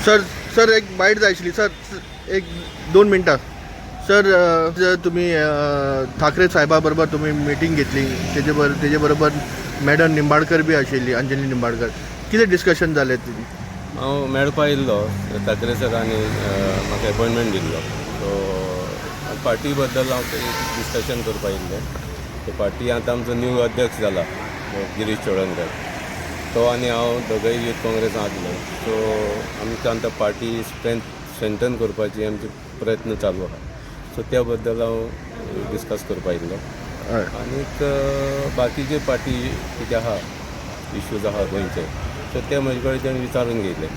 sir sir एक bite जाय आशिल्ली सर एक 2 मिनटां सर तुम्ही ठाकरे साहेबा बरोबर तुम्ही मिटींग घेतली तेजे बरोबर मॅडम निंबाडकर बी आशिल्ली अंजली निंबाडकर कितें डिस्कशन जालें हांव मेळपा येयल्लो ठाकरे सरांनी म्हाका अपॉयंटमेंट दिल्लो सो पार्टी बद्दल हांव डिस्कशन करपा येयल्लें ते पार्टी आतां आमचो न्यू अध्यक्ष जाला गिरीश चोडणकर तो आनी हांव दोगूय यूथ काँग्रेसांत आसलो सो आमकां आतां पार्टी स्ट्रेंथन करपाची आमचे प्रयत्न चालू आहा सो त्या बद्दल हांव डिस्कस करपा येयल्लो आनीक बाकीचे पार्टी कितें आहा इश्यूज आहा गोंयचे सो ते म्हजे कडेन विचारून घेतले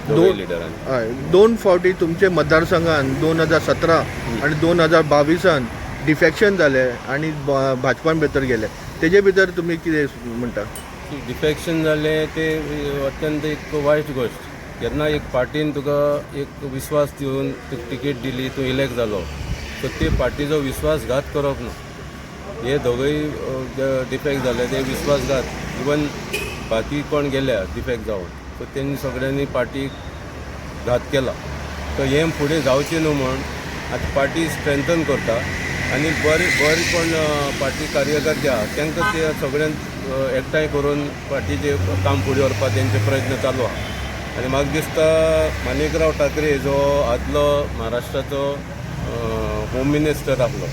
दोन लिडरांनी हय 2 फावटी तुमचे मतदारसंघान 2017 आनी 2022 डिफेक्शन जालें आनी भाजपान भितर गेले तेजे भितर तुमी कितें म्हणटा डिफेक्शन जालें ते अत्यंत एक वायट गोश्ट जेन्ना एक पार्टीन तुका एक विश्वास दिवन तुका टिकेट दिली तूं इलेक्ट जालो सो ते पार्टीचो विश्वासघात करप न्हू हे दोगूय डिफेक्ट जाले ते विश्वासघात इवन बाकी कोण गेल्या डिफेक्ट जावन सो तेणी सगळ्यांनी पार्टीक घात केला सो हें फुडें जावचें न्हू म्हण आतां पार्टी स्ट्रेंथन करता आनी बरे कोण पार्टी कार्यकर्ते आहा तांकां ते सगळ्यांक एकठांय करून पार्टीचें काम फुडें व्हरपाक तेंचे प्रयत्न चालू आहा आनी म्हाका दिसता माणिकराव ठाकरे जो आदलो महाराष्ट्राचो होम मिनिस्टर आसलो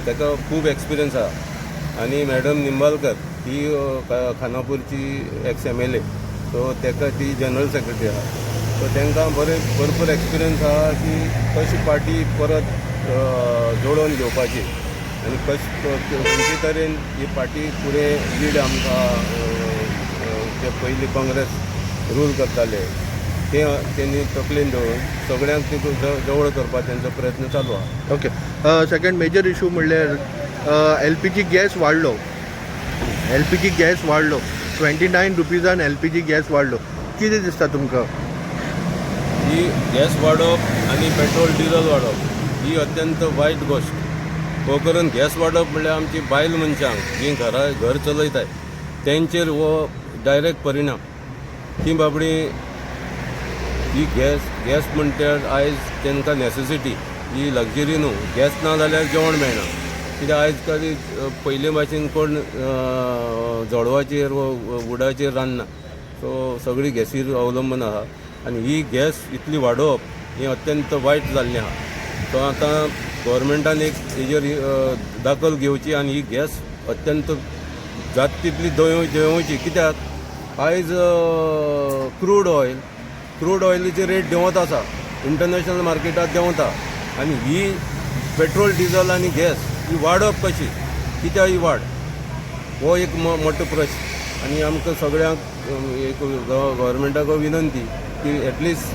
ताका खूब एक्सपिरियन्स आहा आनी मॅडम निंबाळकर ही खानापूरची एक्स MLA सो ताका ती जनरल सेक्रेटरी आहा सो तांकां भरपूर एक्सपिरियन्स आहा की कशी पार्टी परत जोडोवन घेवपाची आनी खंयचे तरेन ही पार्टी फुडें लीड आमकां जे पयलीं काँग्रेस रूल करताले ते तेणी तकलेन दवरून सगळ्यांक ती जवळ करपाक तेंचो प्रयत्न चालू आहा ओके सेकंड मेजर इशू म्हणल्यार LPG गॅस वाडलो 29 रुपीजान LPG गॅस वाडलो कितें दिसता तुमकां ही गॅस वाडप आनी पेट्रोल डिझल वाडप ही अत्यंत वायट गोश्ट हो करून गॅस वाडप म्हणल्यार आमची बायल मनशांक जी घर चलयताय तेंचेर हो डायरेक्ट परिणाम ती बाबडी ही गॅस म्हणल्यार आयज तांकां नेसेसिटी ही लग्जरी न्हू गॅस ना जाल्यार जेवण मेळना कित्याक आयज काल पयले भाशेन कोण जोडवाचेर वो वुडाचेर रांदना सो सगळी गॅसीर अवलंबून आहा आनी ही गॅस इतली वाडोवप ही अत्यंत वायट जाल्लें आहा सो आतां गव्हर्मेंटान एक हेजेर दखल घेवची आनी ही गॅस अत्यंत जाता तितली देंवोवची कित्याक आयज क्रूड ऑयलीची रेट देंवत आसा इंटरनॅशनल मार्केटात देंवता आनी ही पेट्रोल डिझल आनी गॅस ही वाडप कशी कित्याक ही वाड हो एक मोठो प्रश्न आनी आमकां सगळ्यांक एक गव्हर्मेंटाक विनंती की एटलिस्ट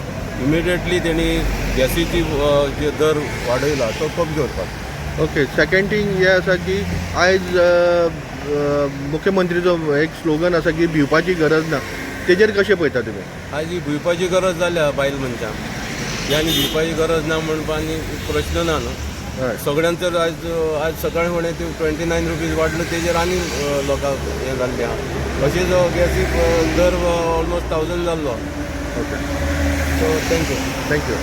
इमिडिएटली तेणी गॅसीची जे दर वाडयला तो कमी करपाक ओके सेकंड थिंग हें आसा की आयज मुख्यमंत्रीचो एक स्लोगन आसा की भिवपाची गरज ना तेजेर कशें पळयता तुमी आयज ही भिवपाची गरज जाल्या बायल मनशांक ही आनी भिवपाची गरज ना म्हणपा आनी प्रश्न ना न्हू सगळ्यांचो आज सकाळी म्हणे ते 29 रुपीज वाडलो तेजेर आनी लोकांक हें जाल्लें आहा अशेंच गॅसीक दर ऑलमोस्ट 1000 जाल्लो ओके सो थँक्यू